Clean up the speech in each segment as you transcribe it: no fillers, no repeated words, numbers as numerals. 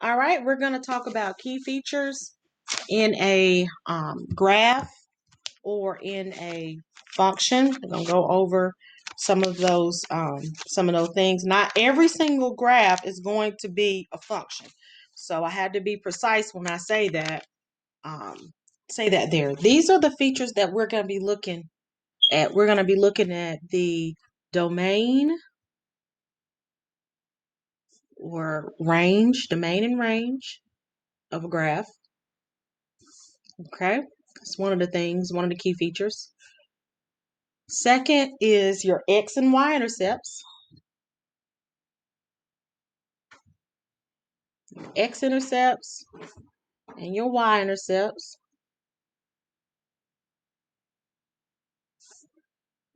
All right, we're going to talk about key features in a graph or in a function. We're going to go over some of those things. Not every single graph is going to be a function, so I had to be precise when I say that. There. These are the features that we're going to be looking at. We're going to be looking at the domain or domain and range of a graph. Okay, it's one of the things, one of the key features. Second is your X and Y intercepts. X intercepts and your Y intercepts.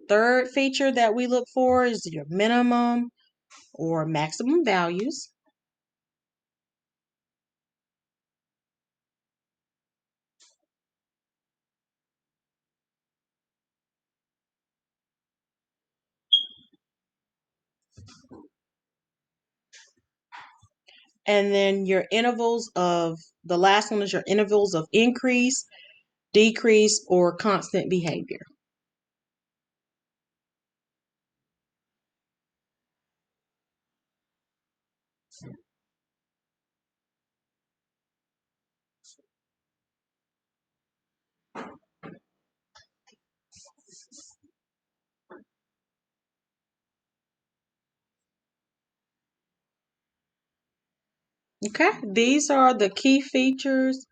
Third feature that we look for is your minimum or maximum values. And then the last one is your intervals of increase, decrease, or constant behavior. Okay, these are the key features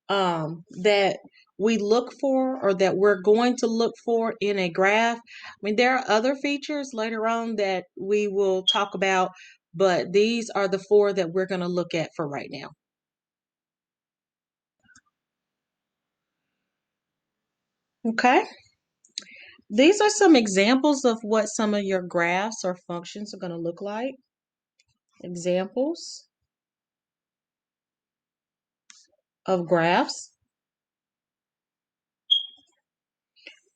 that we look for or that we're going to look for in a graph. I mean, there are other features later on that we will talk about, but these are the four that we're going to look at for right now. Okay, these are some examples of what some of your graphs or functions are going to look like. Examples of graphs.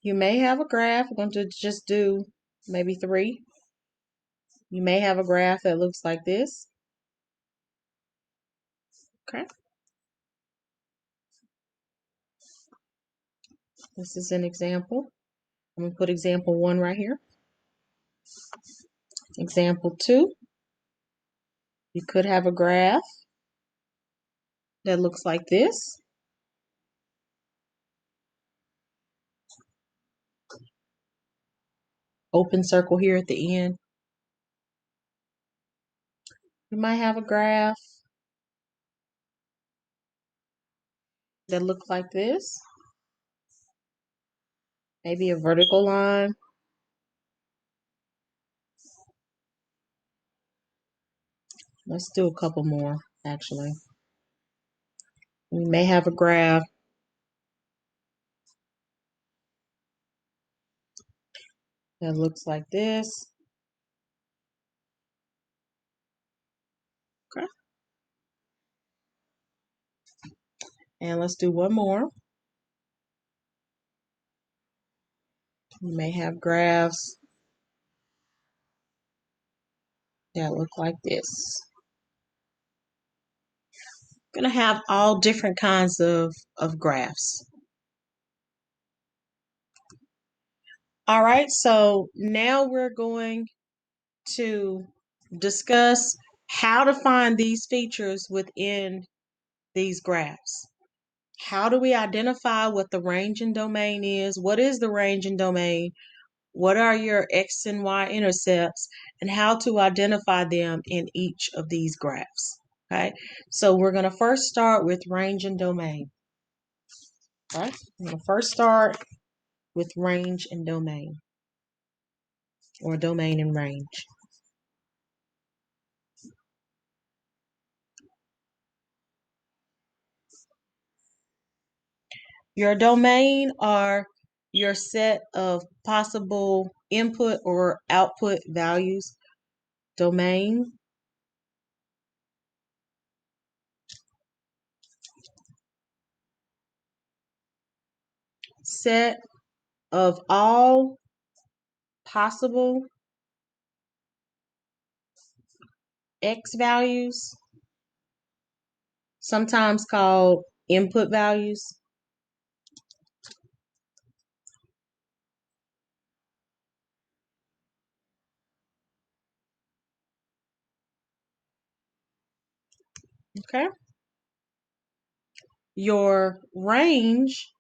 You may have a graph. We're going to just do maybe three. You may have a graph that looks like this. Okay. This is an example. I'm going to put example 1 right here. Example 2. You could have a graph that looks like this. Open circle here at the end. You might have a graph that looks like this. Maybe a vertical line. Let's do a couple more, actually. You may have a graph that looks like this. Okay. And let's do one more. You may have graphs that look like this. Going to have all different kinds of graphs. All right, so now we're going to discuss how to find these features within these graphs. How do we identify what the range and domain is? What is the range and domain? What are your X and Y intercepts? And how to identify them in each of these graphs. Okay, so we're going to first start with range and domain. All right, I'm going to first start with range and domain, or domain and range. Your domain are your set of possible input or output values. Domain. Set of all possible X values sometimes called input values. Okay. Your range,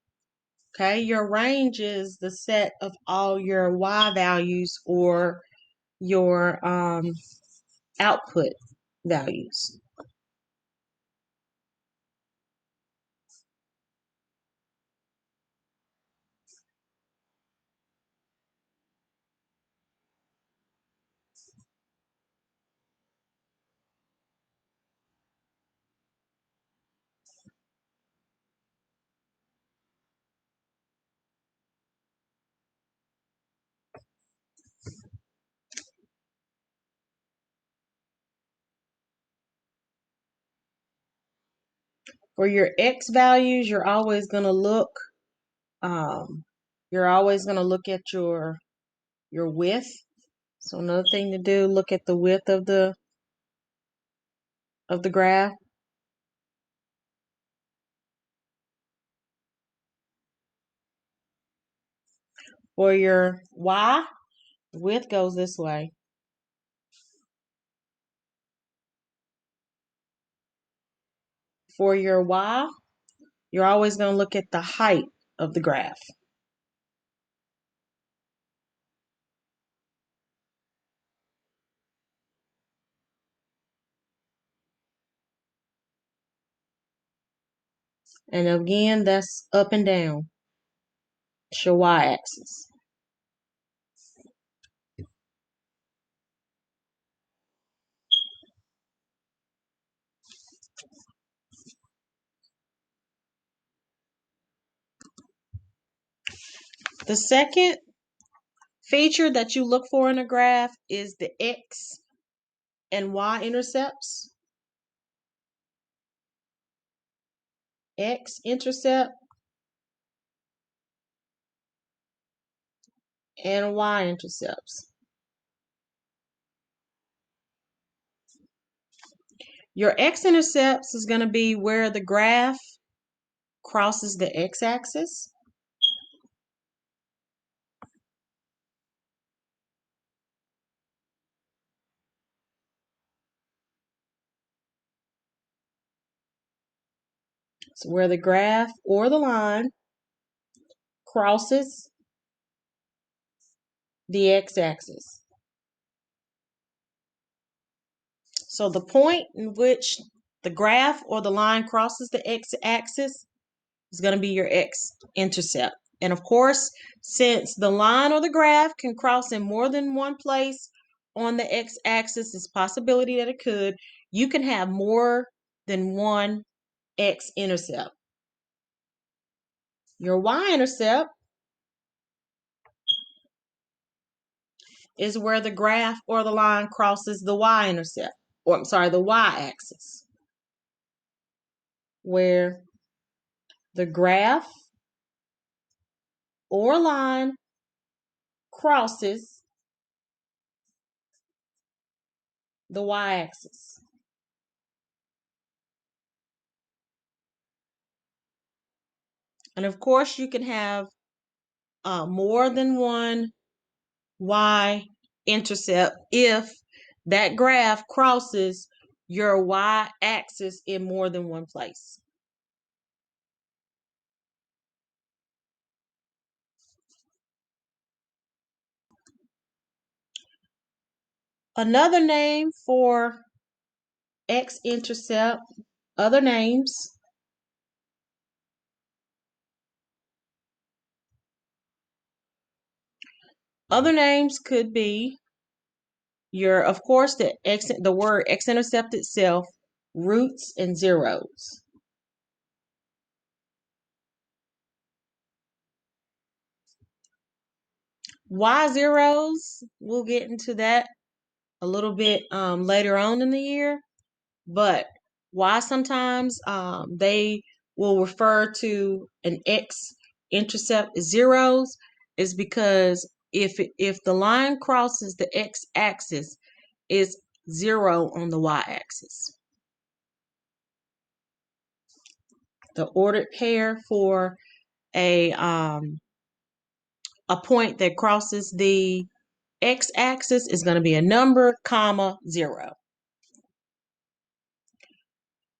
okay, your range is the set of all your Y values or your output values. For your X values, um, you're always going to look at your width. So another thing to do, look at the width of the graph. For your Y, width goes this way. For your Y, you're always going to look at the height of the graph. And again, that's up and down. It's your Y-axis. The second feature that you look for in a graph is the X and Y intercepts. X intercept and Y intercepts. Your x-intercepts is going to be where the graph crosses the x-axis. So where the graph or the line crosses the x-axis. So the point in which the graph or the line crosses the x-axis is going to be your x-intercept. And of course, since the line or the graph can cross in more than one place on the x-axis, it's a possibility that it could, you can have more than one x-intercept. Your y-intercept is where the graph or the line crosses the y-intercept, or I'm sorry, the y-axis, where the graph or line crosses the y-axis. And of course, you can have more than one y-intercept if that graph crosses your y-axis in more than one place. Another name for x-intercept, other names. Other names could be of course, the word x-intercept itself, roots and zeros. Y zeros, we'll get into that a little bit later on in the year, but why sometimes they will refer to an x-intercept as zeros is because if the line crosses the x-axis, it's zero on the y-axis. The ordered pair for a point that crosses the x-axis is going to be a number, comma, 0.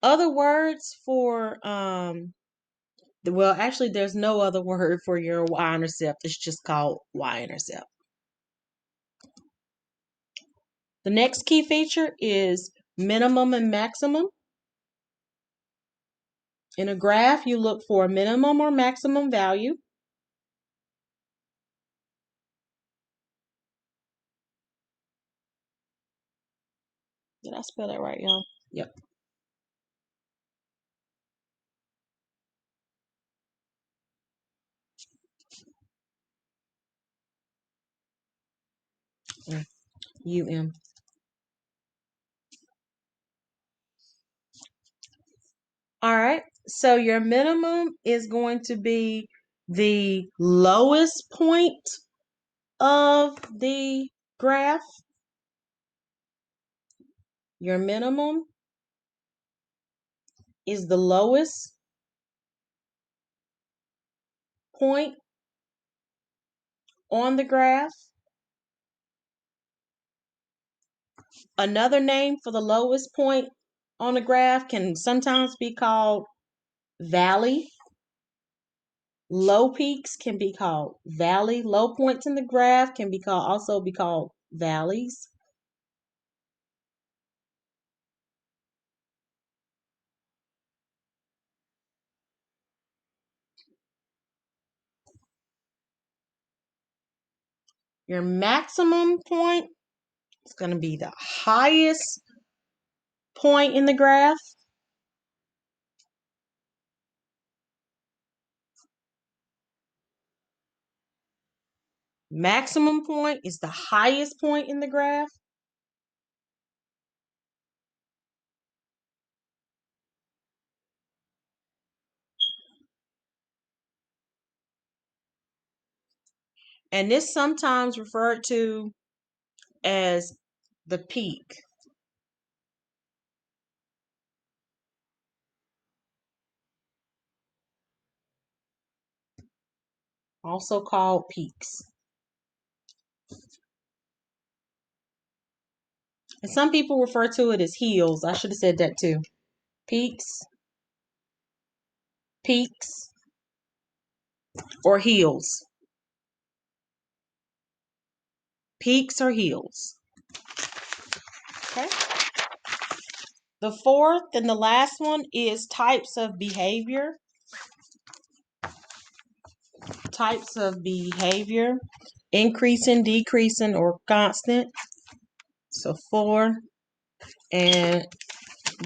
Other words for well, actually, there's no other word for your y-intercept. It's just called y-intercept. The next key feature is minimum and maximum. In a graph, you look for a minimum or maximum value. Did I spell that right, y'all? Yep. UM. All right. So your minimum is going to be the lowest point of the graph. Your minimum is the lowest point on the graph. Another name for the lowest point on the graph can sometimes be called valley. Low peaks can be called valley. Low points in the graph can be called valleys. Your maximum point is going to be the highest point in the graph. Maximum point is the highest point in the graph. And this sometimes referred to as the peak. Also called peaks. And some people refer to it as hills. I should have said that too. Peaks, peaks, or hills. Peaks or hills. Okay. The fourth and the last one is types of behavior. Types of behavior. Increasing, decreasing, or constant. So 4. And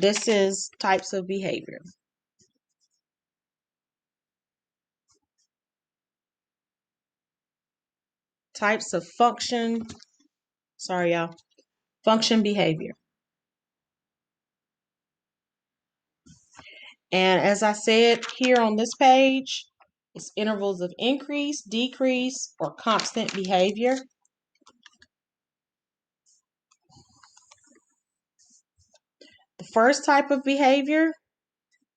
this is types of behavior. Types of function. Sorry, y'all. Function behavior. And as I said here on this page, it's intervals of increase, decrease, or constant behavior. The first type of behavior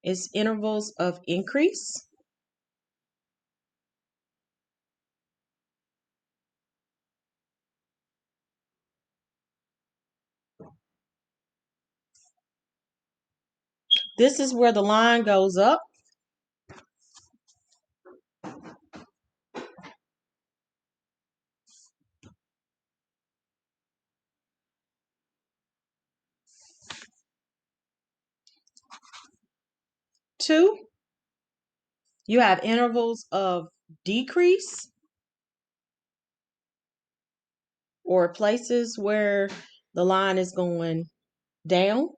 is intervals of increase. This is where the line goes up. Two, you have intervals of decrease, or places where the line is going down.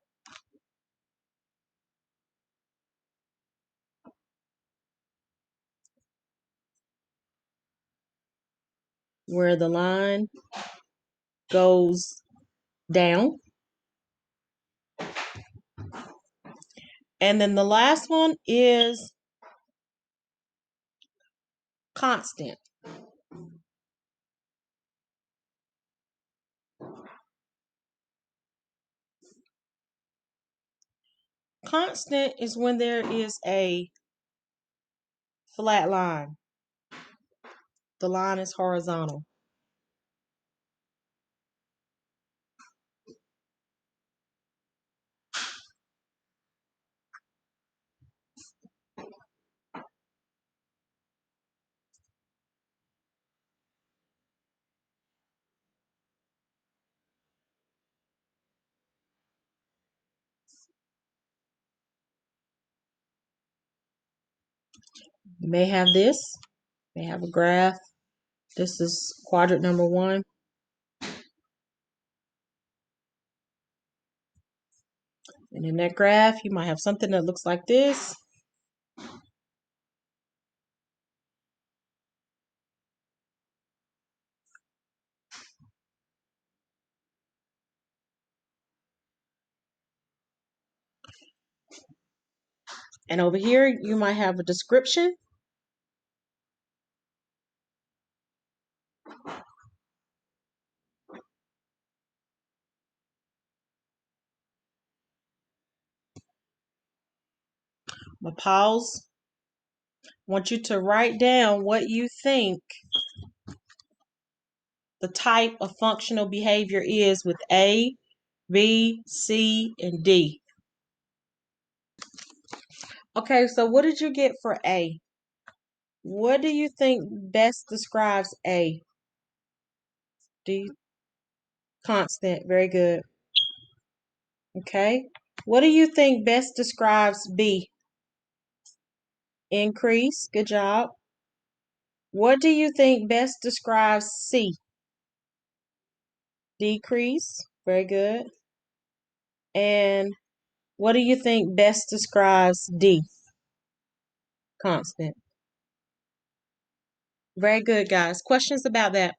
Where the line goes down. And then the last one is constant. Constant is when there is a flat line. The line is horizontal. You may have this. You may have a graph. This is quadrant number 1. And in that graph, you might have something that looks like this. And over here, you might have a description. I'm going to pause. I want you to write down what you think the type of functional behavior is with A, B, C, and D. Okay, so what did you get for A? What do you think best describes A? D, constant. Very good. Okay. What do you think best describes B? Increase. Good job. What do you think best describes C? Decrease. Very good. And what do you think best describes D? Constant. Very good, guys. Questions about that?